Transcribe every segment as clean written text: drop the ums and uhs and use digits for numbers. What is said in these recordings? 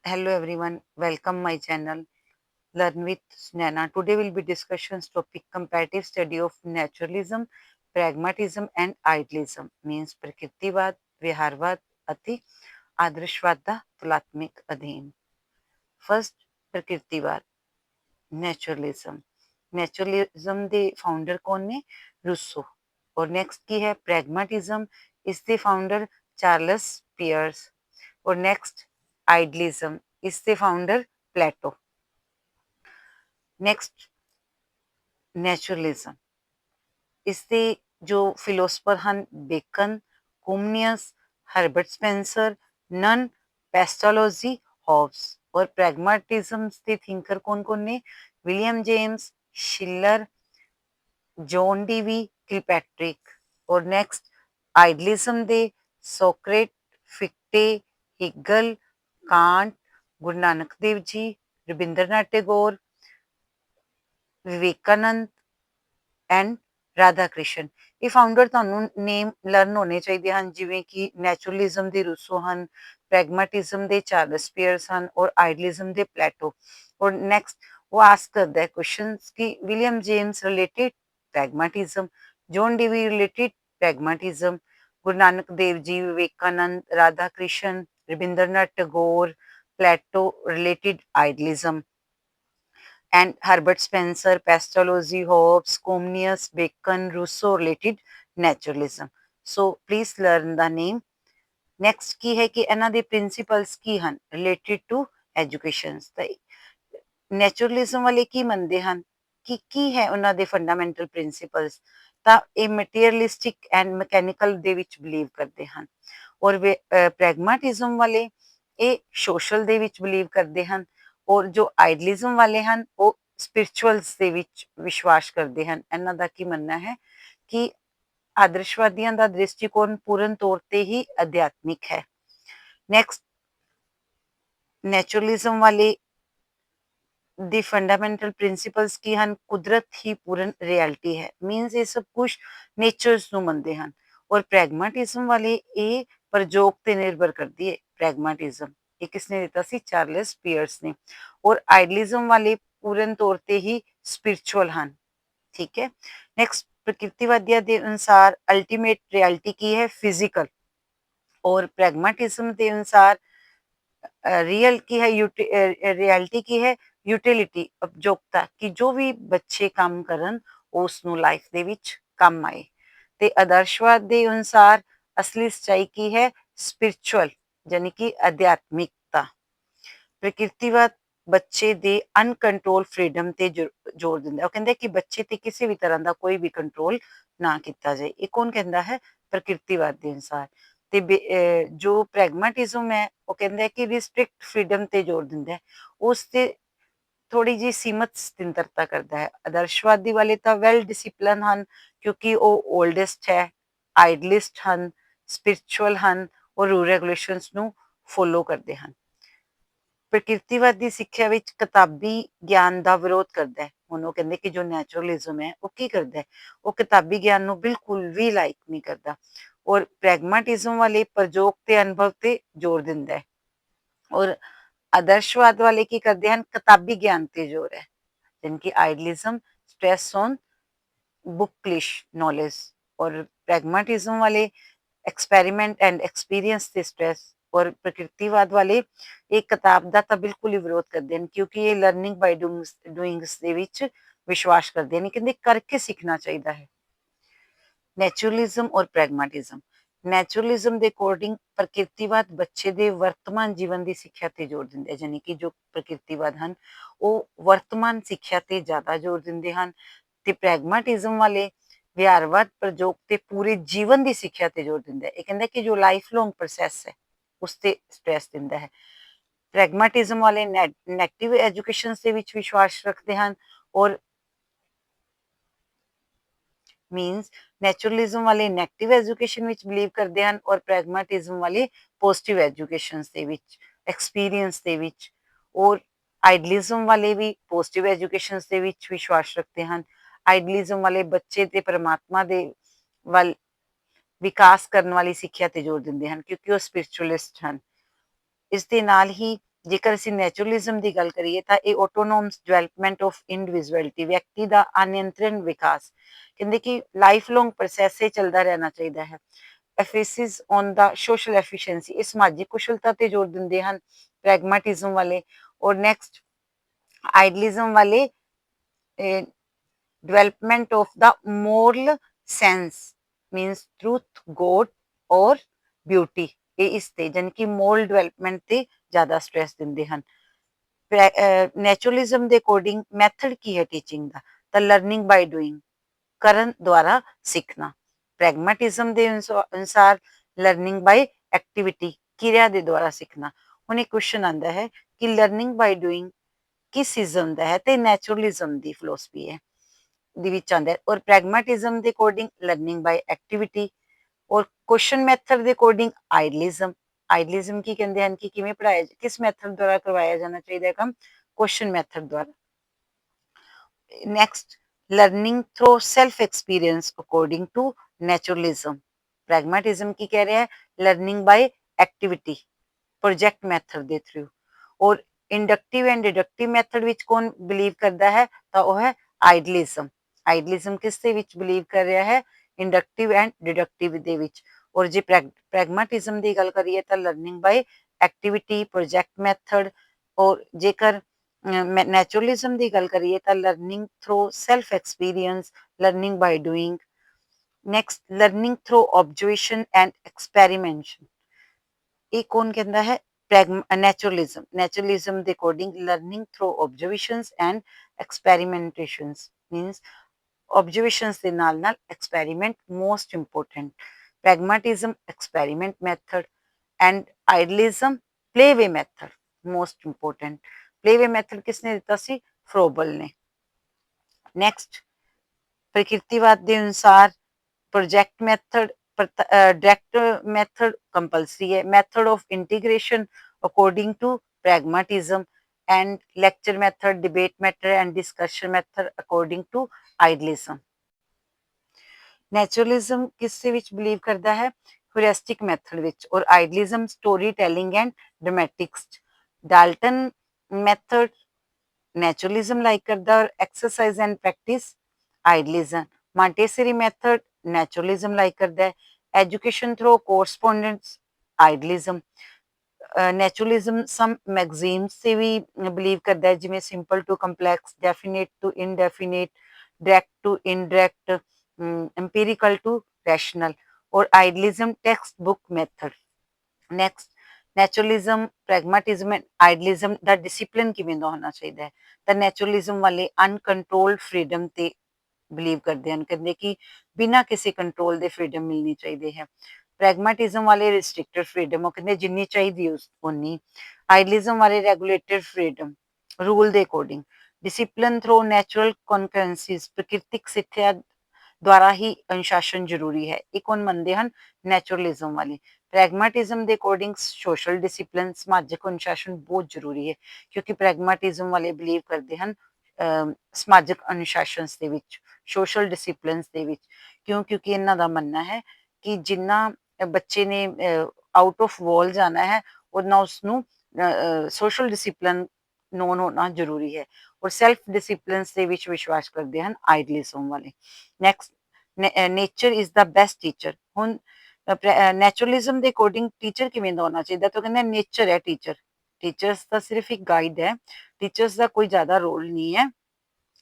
Hello everyone, welcome my channel Learn with Snana. Today will be discussions topic comparative study of naturalism, pragmatism and idealism means प्रकृतिवाद, व्यवहारवाद ਅਤੇ ਆਦਰਸ਼ਵਾਦ ਦਾ ਤੁਲਾਤਮਿਕ ਅਧੀਨ। First ਪ੍ਰਕਿਰਤੀਵਾਦ ਨੈਚੁਰਲਿਜ਼ਮ। Naturalism ਦੇ founder ਕੌਣ ਨੇ? Rousseau. ਔਰ next ਕੀ ਹੈ? Pragmatism, ਇਸ ਦੇ ਫਾਊਂਡਰ ਚਾਰਲਸ ਪੀਅਰਸ। और नेक्स्ट आइडलिज्म, इससे फाउंडर प्लेटो। नेक्स्ट नेचुरलिज्म, इससे जो फिलोसफर हैं Bacon, Comenius, Herbert Spencer, Nunn, Pestalozzi, Hobbes. और प्रैग्माटिज्म के थिंकर कौन कौन ने? William James, Schiller, John Dewey, Kilpatrick. और नेक्स्ट आइडलिज्म दे Socrates, Fichte, Hegel, Kant, Guru Nanak Dev ji, Rabindranath Tagore, Vivekananda and Radha Krishna. ਇਹ ਫਾਊਂਡਰ ਤੁਹਾਨੂੰ ਨੇਮ ਲਰਨ ਹੋਣੇ ਚਾਹੀਦੇ ਹਨ, ਜਿਵੇਂ ਕਿ ਨੈਚੁਰਲਿਜ਼ਮ ਦੇ ਰੂਸੋ ਹਨ, ਪ੍ਰੈਗਮਾਟਿਜ਼ਮ ਦੇ ਚਾਰਲਸ ਪੀਅਰਸ ਹਨ ਔਰ ਆਈਡਲਿਜ਼ਮ ਦੇ ਪਲੇਟੋ। ਔਰ ਨੈਕਸਟ ਉਹ ਆਸਕ ਕਰਦਾ ਹੈ ਕੁਐਸਚਨਸ ਕਿ William James related pragmatism, John Dewey related pragmatism, Guru Nanak Dev ji, Vivekananda, Radha Krishna, Rabindranath Tagore, Plato related idealism, and Herbert Spencer, Pestalozzi, Hobbes, Comenius, Bacon, Rousseau related naturalism. So please learn the name. Next ਕੀ ਹੈ ਕਿ ਇਹਨਾਂ ਦੇ ਪ੍ਰਿੰਸੀਪਲਸ ਕੀ ਹਨ related to education। ਨੈਚੁਰਲਿਜ਼ਮ ਵਾਲੇ ਕੀ ਮੰਨਦੇ ਹਨ ਕਿ ਕੀ ਹੈ ਉਹਨਾਂ ਦੇ ਫੰਡਾਮੈਂਟਲ ਪ੍ਰਿੰਸੀਪਲਸ? ਤਾਂ ਇਹ ਮਟੀਰੀਅਲਿਸਟਿਕ ਐਂਡ ਮਕੈਨੀਕਲ ਦੇ ਵਿੱਚ ਬਿਲੀਵ ਕਰਦੇ ਹਨ। ਔਰ ਪ੍ਰੈਗਮਾਟਿਜ਼ਮ ਵਾਲੇ ਇਹ ਸੋਸ਼ਲ ਦੇ ਵਿੱਚ ਬਿਲੀਵ ਕਰਦੇ ਹਨ। ਔਰ ਜੋ ਆਈਡਲਿਜ਼ਮ ਵਾਲੇ ਹਨ ਉਹ ਸਪਿਰਿਚੁਅਲਸ ਦੇ ਵਿੱਚ ਵਿਸ਼ਵਾਸ ਕਰਦੇ ਹਨ। ਇਹਨਾਂ ਦਾ ਕੀ ਮੰਨਣਾ ਹੈ ਕਿ ਆਦਰਸ਼ਵਾਦੀਆਂ ਦਾ ਦ੍ਰਿਸ਼ਟੀਕੋਣ ਪੂਰਨ ਤੌਰ ਤੇ ਹੀ ਅਧਿਆਤਮਿਕ ਹੈ। ਨੈਕਸਟ ਨੈਚੁਰਲਿਜ਼ਮ ਵਾਲੇ ਦੀ ਫੰਡਾਮੈਂਟਲ ਪ੍ਰਿੰਸੀਪਲਸ ਕੀ ਹਨ? ਕੁਦਰਤ ਹੀ ਪੂਰਨ ਰਿਐਲਿਟੀ ਹੈ, ਮੀਨਸ ਇਹ ਸਭ ਕੁਝ ਨੇਚਰਸ ਨੂੰ ਮੰਨਦੇ ਹਨ। ਔਰ ਪ੍ਰੈਗਮਾਟਿਜ਼ਮ ਵਾਲੇ ਇਹ ਪ੍ਰਯੋਗ ਤੇ ਨਿਰਭਰ ਕਰਦੀ ਹੈ। ਪ੍ਰੈਗਮਾਟਿਜ਼ਮ ਇਹ ਕਿਸਨੇ ਦਿੱਤਾ ਸੀ? ਚਾਰਲਸ ਪੀਅਰਸ ਨੇ। ਔਰ ਆਈਡਲਿਜ਼ਮ ਵਾਲੇ ਪੂਰਨ ਤੌਰ ਤੇ ਹੀ ਸਪਿਰਿਚੁਅਲ ਹਨ। ਠੀਕ ਹੈ। ਨੈਕਸਟ ਪ੍ਰਕਿਰਤੀਵਾਦੀਆਂ ਦੇ ਅਨੁਸਾਰ ਅਲਟੀਮੇਟ ਰਿਐਲਿਟੀ ਕੀ ਹੈ? ਫਿਜ਼ੀਕਲ। और प्रैग्माटिज्म के अनुसार रियल की है रियलिटी की है यूटिलिटी, उपयोगिता कि जो भी बच्चे काम करन ਉਸ ਨੂੰ ਲਾਈਫ ਦੇ ਵਿੱਚ ਕੰਮ ਆਏ। ਤੇ ਆਦਰਸ਼ਵਾਦ ਦੇ ਅਨੁਸਾਰ ਅਸਲੀ ਸੱਚਾਈ ਕੀ ਹੈ? ਸਪਿਰਿਚੁਅਲ ਯਾਨੀ ਕਿ ਅਧਿਆਤਮਿਕਤਾ। ਪ੍ਰਕਿਰਤੀਵਾਦ ਬੱਚੇ ਦੇ ਅਨਕੰਟਰੋਲ ਫਰੀडम ਤੇ ਜ਼ੋਰ ਦਿੰਦਾ। ਉਹ ਕਹਿੰਦੇ ਕਿ ਬੱਚੇ ਤੇ ਕਿਸੇ ਵੀ ਤਰ੍ਹਾਂ ਦਾ ਕੋਈ ਵੀ ਕੰਟਰੋਲ ਨਾ ਕੀਤਾ ਜਾਏ। ਇਹ ਕੌਣ ਕਹਿੰਦਾ ਹੈ? ਪ੍ਰਕਿਰਤੀਵਾਦ ਦੇ ਅਨੁਸਾਰ। ਤੇ ਜੋ ਪ੍ਰੈਗਮਾਟਿਜ਼ਮ ਹੈ ਉਹ ਕਹਿੰਦਾ ਕਿ ਰਿਸਟ੍ਰਿਕਟ ਫਰੀडम ਤੇ ਜ਼ੋਰ ਦਿੰਦਾ ਹੈ, ਉਸ ਤੇ ਥੋੜੀ ਜਿਹੀ ਸੀਮਤ ਸੁਤੰਤਰਤਾ ਕਰਦਾ ਹੈ। ਆਦਰਸ਼ਵਾਦੀ ਵਾਲੇ ਤਾਂ ਵੈਲ ਡਿਸਿਪਲਨ ਹਨ ਕਿਉਂਕਿ ਉਹ ਓਲਡੈਸਟ ਹੈ, ਆਈਡਲਿਸਟ ਹਨ, ਸਪਿਰਿਚੁਅਲ ਹਨ ਔਰ ਰੂਲ ਰੈਗੂਲੇਸ਼ਨਸ ਨੂੰ ਫੋਲੋ ਕਰਦੇ ਹਨ। ਪ੍ਰਕਿਰਤੀਵਾਦੀ ਸਿੱਖਿਆ ਵਿੱਚ ਕਿਤਾਬੀ ਗਿਆਨ ਦਾ ਵਿਰੋਧ ਕਰਦਾ ਹੈ। ਹੁਣ ਉਹ ਕਹਿੰਦੇ ਕਿ ਜੋ ਨੈਚੁਰਲਿਜ਼ਮ ਹੈ ਉਹ ਕੀ ਕਰਦਾ ਹੈ? ਉਹ ਕਿਤਾਬੀ ਗਿਆਨ ਨੂੰ ਬਿਲਕੁਲ ਵੀ ਲਾਈਕ ਨਹੀਂ ਕਰਦਾ। ਔਰ ਪ੍ਰੈਗਮਾਟਿਜ਼ਮ ਵਾਲੇ ਪ੍ਰਯੋਗ ਤੇ ਅਨੁਭਵ ਤੇ ਜ਼ੋਰ ਦਿੰਦਾ ਹੈ। ਔਰ ਆਦਰਸ਼ਵਾਦ ਵਾਲੇ ਕੀ ਕਰਦੇ ਹਨ? ਕਿਤਾਬੀ ਗਿਆਨ ਤੇ ਜ਼ੋਰ ਹੈ। यानी कि आइडलिज्म स्ट्रेस ऑन बुकलिश नॉलेज। और प्रैग्माटिज्म वाले एक्सपेरिमेंट एंड एक्सपीरियंस ਤੇ ਸਟ੍ਰੈਸ। ਔਰ ਪ੍ਰਕਿਰਤੀਵਾਦ ਵਾਲੇ ਇਹ ਕਿਤਾਬ ਦਾ ਤਾਂ ਬਿਲਕੁਲ ਹੀ ਵਿਰੋਧ ਕਰਦੇ ਹਨ ਕਿਉਂਕਿ ਇਹ ਲਰਨਿੰਗ ਬਾਈ ਡੂਇੰਗਸ ਦੇ ਵਿੱਚ ਵਿਸ਼ਵਾਸ ਕਰਦੇ ਨੇ। ਕਹਿੰਦੇ ਕਰਕੇ ਸਿੱਖਣਾ ਚਾਹੀਦਾ ਹੈ। ਨੈਚੁਰਲਿਜ਼ਮ ਔਰ ਪ੍ਰੈਗਮਾਟਿਜ਼ਮ। ਨੈਚੁਰਲਿਜ਼ਮ ਦੇ ਅਕੋਰਡਿੰਗ ਪ੍ਰਕਿਰਤੀਵਾਦ ਬੱਚੇ ਦੇ ਵਰਤਮਾਨ ਜੀਵਨ ਦੀ ਸਿੱਖਿਆ ਤੇ ਜ਼ੋਰ ਦਿੰਦੇ ਹਨ, ਯਾਨੀ ਕਿ ਜੋ ਪ੍ਰਕਿਰਤੀਵਾਦ ਹਨ ਉਹ ਵਰਤਮਾਨ ਸਿੱਖਿਆ ਤੇ ਜ਼ਿਆਦਾ ਜ਼ੋਰ ਦਿੰਦੇ ਹਨ। ਤੇ ਪ੍ਰੈਗਮਾਟਿਜ਼ਮ ਵਾਲੇ ਵਿਹਾਰਵਾਦ ਪ੍ਰਯੋਗ ਤੇ ਪੂਰੇ ਜੀਵਨ ਦੀ ਸਿੱਖਿਆ ਤੇ ਜ਼ੋਰ ਦਿੰਦਾ ਹੈ। ਇਹ ਕਹਿੰਦਾ ਕਿ ਜੋ ਲਾਈਫ ਲੌਂਗ ਪ੍ਰੋਸੈਸ ਹੈ ਉਸ ਤੇ ਸਟ੍ਰੈਸ ਦਿੰਦਾ ਹੈ। ਪ੍ਰੈਗਮਾਟਿਜ਼ਮ ਵਾਲੇ ਨੈਗੇਟਿਵ ਐਜੂਕੇਸ਼ਨ ਦੇ ਵਿੱਚ ਵਿਸ਼ਵਾਸ ਰੱਖਦੇ ਹਨ। ਔਰ मीन्स नैचुरलिज्म वाले नैगेटिव एजुकेशन विच बिलीव करते हैं और प्रैग्माटिज्म वाले पॉजिटिव एजुकेशन दे विच एक्सपीरियंस दे विच। और आइडलिज्म वाले भी पॉजिटिव एजुकेशन दे विच विश्वास रखते हैं। आइडलिज्म वाले बच्चे ते परमात्मा दे वल विकास करने वाली सिक्ख्या ते जोर दिंदे हैं क्योंकि वो स्पिरिचुअलिस्ट हैं। इस दे नाल ही ਜੇਕਰ ਅਸੀਂ ਨੈਚੁਰਲਿਜ਼ਮ ਦੀ ਗੱਲ ਕਰੀਏ ਤਾਂ ਇਹ ਆਟੋਨੋਮਸ ਡਿਵੈਲਪਮੈਂਟ ਆਫ ਇੰਡੀਵਿਜੂਅਲਿਟੀ, ਵਿਅਕਤੀ ਦਾ ਅਨਿਯੰਤਰਣ ਵਿਕਾਸ। ਕਹਿੰਦੇ ਕਿ ਲਾਈਫ ਲੌਂਗ ਪ੍ਰੋਸੈਸ ਇਹ ਚੱਲਦਾ ਰਹਿਣਾ ਚਾਹੀਦਾ ਹੈ। ਐਫੇਸਿਸ ਔਨ ਦਾ ਸੋਸ਼ਲ ਐਫੀਸ਼ੀਐਂਸੀ, ਇਹ ਸਮਾਜਿਕ ਕੁਸ਼ਲਤਾ ਤੇ ਜ਼ੋਰ ਦਿੰਦੇ ਹਨ ਪ੍ਰੈਗਮਾਟਿਜ਼ਮ ਵਾਲੇ। ਔਰ ਨੈਕਸਟ ਆਈਡਲਿਜ਼ਮ ਵਾਲੇ development of the moral sense means truth, God or beauty, ਇਹ ਇਸ ਤੇ ਜਾਨੀ ਕਿ moral development ਤੇ ਜ਼ਿਆਦਾ ਸਟ੍ਰੈਸ ਦਿੰਦੇ ਹਨ। ਨੈਚੁਰਲਿਜ਼ਮ ਦੇ ਅਕੋਰਡਿੰਗ ਮੈਥਡ ਕੀ ਹੈ ਟੀਚਿੰਗ ਦਾ, ਤਾਂ ਲਰਨਿੰਗ ਬਾਈ ਡੂਇੰਗ, ਕਰਨ ਦੁਆਰਾ ਸਿੱਖਣਾ। ਪ੍ਰੈਗਮਾਟਿਜ਼ਮ ਦੇ ਅਨੁਸਾਰ ਲਰਨਿੰਗ ਬਾਈ ਐਕਟੀਵਿਟੀ, ਕਿਰਿਆ ਦੇ ਦੁਆਰਾ ਸਿੱਖਣਾ। ਹੁਣ ਇੱਕ ਕੁਐਸਚਨ ਆਉਂਦਾ ਹੈ ਕਿ ਲਰਨਿੰਗ ਬਾਈ ਡੂਇੰਗ ਕਿਸ ਇਜ਼ਮ ਦਾ ਹੈ, ਤੇ ਨੈਚੁਰਲਿਜ਼ਮ ਦੀ ਫਿਲੋਸਫੀ ਹੈ ਦੇ ਵਿੱਚ ਆਉਂਦਾ ਹੈ। ਔਰ ਪ੍ਰੈਗਮਾਟਿਜ਼ਮ ਦੇ ਅਕੋਰਡਿੰਗ ਲਰਨਿੰਗ ਬਾਈ ਐਕਟੀਵਿਟੀ, ਔਰ ਕੁਐਸਚਨ ਮੈਥਡ ਦੇ ਅਕੋਰਡਿੰਗ ਆਈਡਲਿਜ਼ਮ। ਆਈਡਲਿਜ਼ਮ ਕੀ ਕਹਿੰਦੇ ਹਨ ਕਿ ਕਿਵੇਂ ਪੜਾਇਆ, ਕਿਸ ਮੈਥਡ ਦੁਆਰਾ ਕਰਵਾਇਆ ਜਾਣਾ ਚਾਹੀਦਾ ਹੈ ਕੰਮ, ਕੁਐਸਚਨ ਮੈਥਡ ਦੁਆਰਾ। Next learning through self experience according to naturalism. Pragmatism ਕੀ ਕਹਿ ਰਿਹਾ ਹੈ, learning by activity, project method ਦੇ ਥਰੂ। ਔਰ ਇੰਡਕਟਿਵ ਐਂਡ ਡਿਡਕਟਿਵ ਮੈਥਡ ਵਿੱਚ ਕੌਣ ਬਿਲੀਵ ਕਰਦਾ ਹੈ, ਤਾਂ ਉਹ ਹੈ ਆਈਡਲਿਜ਼ਮ। ਆਈਡਲਿਜ਼ਮ ਕਿਸ ਦੇ ਵਿੱਚ ਬਿਲੀਵ ਕਰ ਰਿਹਾ ਹੈ, ਇੰਡਕਟਿਵ ਐਂਡ ਡਿਡਕਟਿਵ ਦੇ ਵਿੱਚ। ਔਰ ਜੇ ਪ੍ਰੈਗਮਾਟਿਜ਼ਮ ਦੀ ਗੱਲ ਕਰੀਏ ਤਾਂ learning by activity, project method. ਔਰ ਜੇਕਰ ਨੈਚੁਰਲਿਜ਼ਮ ਦੀ ਗੱਲ ਕਰੀਏ ਤਾਂ learning through self experience, learning by doing. Next learning through observation and experimentation, ਇਹ ਕੌਣ ਕਹਿੰਦਾ ਹੈ, ਨੈਚੁਰਲਿਜ਼ਮ। ਨੈਚੁਰਲਿਜ਼ਮ ਦੇ according learning through observations and experimentations means observations ਦੇ ਨਾਲ ਨਾਲ experiment most important. Pragmatism experiment method and idealism play way method most important. Play way method ਕਿਸਨੇ ਦਿੱਤਾ ਸੀ, ਫਰੋਬਲ ਨੇ। ਨੈਕਸਟ ਪ੍ਰਕਿਰਤੀਵਾਦ ਦੇ ਅਨੁਸਾਰ project method, direct method compulsory ਹੈ। Method of integration according to pragmatism and lecture method, debate method and discussion method according to idealism. Naturalism ਕਿਸ ਦੇ ਵਿੱਚ ਬਿਲੀਵ ਕਰਦਾ ਹੈ, ਹਿਊਰਿਸਟਿਕ ਮੈਥਡ ਵਿੱਚ। ਔਰ idealism story telling and dramatics. Dalton method naturalism like ਕਰਦਾ, ਔਰ exercise and practice idealism. Montessori method naturalism like ਕਰਦਾ ਹੈ। Education through correspondence idealism. Naturalism some magazines ਤੇ ਵੀ ਬਿਲੀਵ ਕਰਦਾ ਹੈ, ਜਿਵੇਂ simple to complex, definite to indefinite, direct to indirect, empirical to rational। और idealism text book method. Next naturalism, pragmatism and idealism ਦਾ discipline ਕਿਵੇਂ ਦਾ ਹੋਣਾ ਚਾਹੀਦਾ ਹੈ, ਤਾਂ ਨੈਚੁਰਲਿਜ਼ਮ ਵਾਲੇ ਅਨਕੰਟਰੋਲਡ ਫਰੀडम ਤੇ ਬਿਲੀਵ ਕਰਦੇ ਹਨ, ਕਹਿੰਦੇ ਕਿ ਬਿਨਾਂ ਕਿਸੇ ਕੰਟਰੋਲ ਦੇ ਫਰੀडम ਮਿਲਣੀ ਚਾਹੀਦੀ ਹੈ। ਪ੍ਰੈਗਮਾਟਿਜ਼ਮ ਵਾਲੇ ਰਿਸਟ੍ਰਿਕਟਡ ਫਰੀडम, ਉਹ ਕਹਿੰਦੇ ਜਿੰਨੀ ਚਾਹੀਦੀ ਉਨੀ। ਆਈਡਲਿਜ਼ਮ ਵਾਲੇ ਰੈਗੂਲੇਟਡ ਫਰੀडम, ਰੂਲ ਦੇ ਅਕੋਰਡਿੰਗ। ਡਿਸਿਪਲਿਨ ਥਰੂ ਨੈਚੁਰਲ ਕਨਕਰੈਂਸੀਜ਼, ਪ੍ਰਕਿਰਤਿਕ ਸਿੱਖਿਆ ਦੁਆਰਾ ਹੀ ਅਨੁਸ਼ਾਸਨ ਜ਼ਰੂਰੀ ਹੈ, ਇਹ ਕੌਣ ਮੰਨਦੇ ਹਨ, ਨੈਚੁਰਲਿਜ਼ਮ ਵਾਲੇ। ਪ੍ਰੈਗਮਾਟਿਜ਼ਮ ਦੇ ਅਕੋਰਡਿੰਗ ਸੋਸ਼ਲ ਡਿਸਿਪਲਿਨ, ਸਮਾਜਿਕ ਅਨੁਸ਼ਾਸਨ ਬਹੁਤ ਜ਼ਰੂਰੀ ਹੈ, ਕਿਉਂਕਿ ਪ੍ਰੈਗਮਾਟਿਜ਼ਮ ਵਾਲੇ ਬਿਲੀਵ ਕਰਦੇ ਹਨ ਸਮਾਜਿਕ ਅਨੁਸ਼ਾਸਨ ਦੇ ਵਿੱਚ, ਸੋਸ਼ਲ ਡਿਸਿਪਲਿਨਸ ਦੇ ਵਿੱਚ। ਕਿਉਂਕਿ ਇਹਨਾਂ ਦਾ ਮੰਨਣਾ ਹੈ ਕਿ ਜਿੰਨਾ ਬੱਚੇ ਨੇ ਆਊਟ ਆਫ ਵਾਲ ਜਾਣਾ ਹੈ, ਉਹਨਾਂ ਉਸਨੂੰ ਸੋਸ਼ਲ ਡਿਸਿਪਲਿਨ ਨੋਨ ਹੋਣਾ ਜ਼ਰੂਰੀ ਹੈ। ਔਰ ਸੈਲਫ ਡਿਸਿਪਲਿਨਸ ਦੇ ਵਿੱਚ ਵਿਸ਼ਵਾਸ ਕਰਦੇ ਹਨ ਆਈਡਲਿਜ਼ਮ ਵਾਲੇ। Next nature is the best teacher. ਹੁਣ ਨੈਚੁਰਲਿਜ਼ਮ ਦੇ ਅਕੋਰਡਿੰਗ ਟੀਚਰ ਕਿਵੇਂ ਦਾ ਹੋਣਾ ਚਾਹੀਦਾ, ਤਾਂ ਕਹਿੰਦੇ ਨੇਚਰ ਹੈ ਟੀਚਰ। ਟੀਚਰਸ ਤਾਂ ਸਿਰਫ ਇੱਕ ਗਾਈਡ ਹੈ, ਟੀਚਰਸ ਦਾ ਕੋਈ ਜ਼ਿਆਦਾ ਰੋਲ ਨਹੀਂ ਹੈ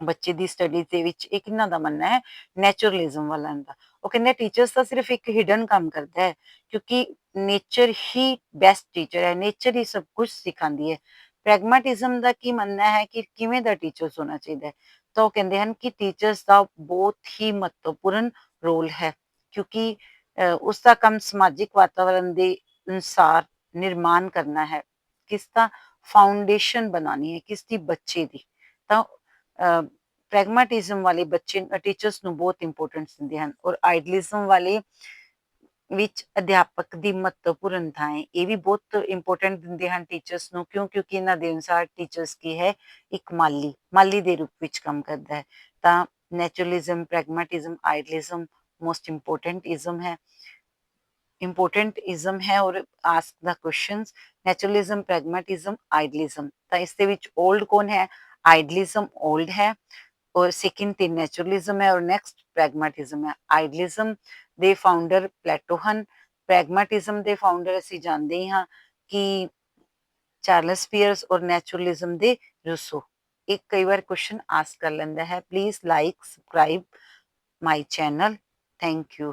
ਬੱਚੇ ਦੀ ਸਟੱਡੀ ਦੇ ਵਿੱਚ। ਇਹ ਕਿਹਨਾਂ ਦਾ ਮੰਨਣਾ ਹੈ, ਨੈਚੁਰਲਿਜ਼ਮ ਵਾਲਿਆਂ ਦਾ। ਉਹ ਕਹਿੰਦੇ ਟੀਚਰਸ ਤਾਂ ਸਿਰਫ ਇੱਕ ਹਿਡਨ ਕੰਮ ਕਰਦਾ ਹੈ, ਕਿਉਂਕਿ ਨੇਚਰ ਹੀ ਬੈਸਟ ਟੀਚਰ ਹੈ, ਨੇਚਰ ਹੀ ਸਭ ਕੁਝ ਸਿਖਾਉਂਦੀ ਹੈ। ਪ੍ਰੈਗਮਾਟਿਜ਼ਮ ਦਾ ਕੀ ਮੰਨਣਾ ਹੈ ਕਿ ਕਿਵੇਂ ਦਾ ਟੀਚਰਸ ਹੋਣਾ ਚਾਹੀਦਾ ਹੈ, ਤਾਂ ਉਹ ਕਹਿੰਦੇ ਹਨ ਕਿ ਟੀਚਰਸ ਦਾ ਬਹੁਤ ਹੀ ਮਹੱਤਵਪੂਰਨ ਰੋਲ ਹੈ, ਕਿਉਂਕਿ ਉਸ ਦਾ ਕੰਮ ਸਮਾਜਿਕ ਵਾਤਾਵਰਣ ਦੇ ਅਨੁਸਾਰ ਨਿਰਮਾਣ ਕਰਨਾ ਹੈ, ਕਿਸ ਦਾ ਫਾਊਂਡੇਸ਼ਨ ਬਣਾਉਣੀ ਹੈ, ਕਿਸ ਦੀ, ਬੱਚੇ ਦੀ। ਤਾਂ ਪ੍ਰੈਗਮਾਟਿਜ਼ਮ ਵਾਲੇ ਬੱਚੇ ਟੀਚਰਸ ਨੂੰ ਬਹੁਤ ਇੰਪੋਰਟੈਂਸ ਦਿੰਦੇ ਹਨ। ਔਰ ਆਈਡਲਿਜ਼ਮ ਵਾਲੇ ਵਿੱਚ ਅਧਿਆਪਕ ਦੀ ਮਹੱਤਵਪੂਰਨ ਥਾਂ ਹੈ, ਇਹ ਵੀ ਬਹੁਤ ਇੰਪੋਰਟੈਂਟ ਦਿੰਦੇ ਹਨ ਟੀਚਰਸ ਨੂੰ। ਕਿਉਂਕਿ ਇਹਨਾਂ ਦੇ ਅਨੁਸਾਰ ਟੀਚਰਸ ਕੀ ਹੈ, ਇੱਕ ਮਾਲੀ ਦੇ ਰੂਪ ਵਿੱਚ ਕੰਮ ਕਰਦਾ ਹੈ। ਤਾਂ ਨੈਚੁਰਲਿਜ਼ਮ, ਪ੍ਰੈਗਮਾਟਿਜ਼ਮ, ਆਈਡਲਿਜ਼ਮ ਮੋਸਟ ਇੰਪੋਰਟੈਂਟ ਇਜ਼ਮ ਹੈ। ਇੰਪੋਰਟੈਂਟ ਇਜ਼ਮ ਹੈ ਔਰ ਆਸਕ ਦਾ ਕੁਐਸਚਨਸ ਨੈਚੁਰਲਿਜ਼ਮ, ਪ੍ਰੈਗਮੈਟਿਜ਼ਮ, ਆਈਡਲਿਜ਼ਮ। ਤਾਂ ਇਸ ਦੇ ਵਿੱਚ ਓਲਡ ਕੌਣ ਹੈ? ਆਈਡਲਿਜ਼ਮ ਓਲਡ ਹੈ ਔਰ ਸੈਕਿੰਡ ਤੇ ਨੈਚੁਰਲਿਜ਼ਮ ਹੈ ਔਰ ਨੈਕਸਟ ਪ੍ਰੈਗਮੈਟਿਜ਼ਮ ਹੈ। ਆਈਡਲਿਜ਼ਮ ਦੇ ਫਾਊਂਡਰ ਪਲੈਟੋ ਹਨ। ਪ੍ਰੈਗਮੈਟਿਜ਼ਮ ਦੇ ਫਾਊਂਡਰ ਅਸੀਂ ਜਾਣਦੇ ਹੀ ਹਾਂ ਕਿ ਚਾਰਲਸ ਪੀਅਰਸ ਔਰ ਨੈਚੁਰਲਿਜ਼ਮ ਦੇ ਰੂਸੋ। ਇਹ ਕਈ ਵਾਰ ਕੁਐਸਚਨ ਆਸਕ ਕਰ ਲੈਂਦਾ ਹੈ। Please like, subscribe my channel. Thank you.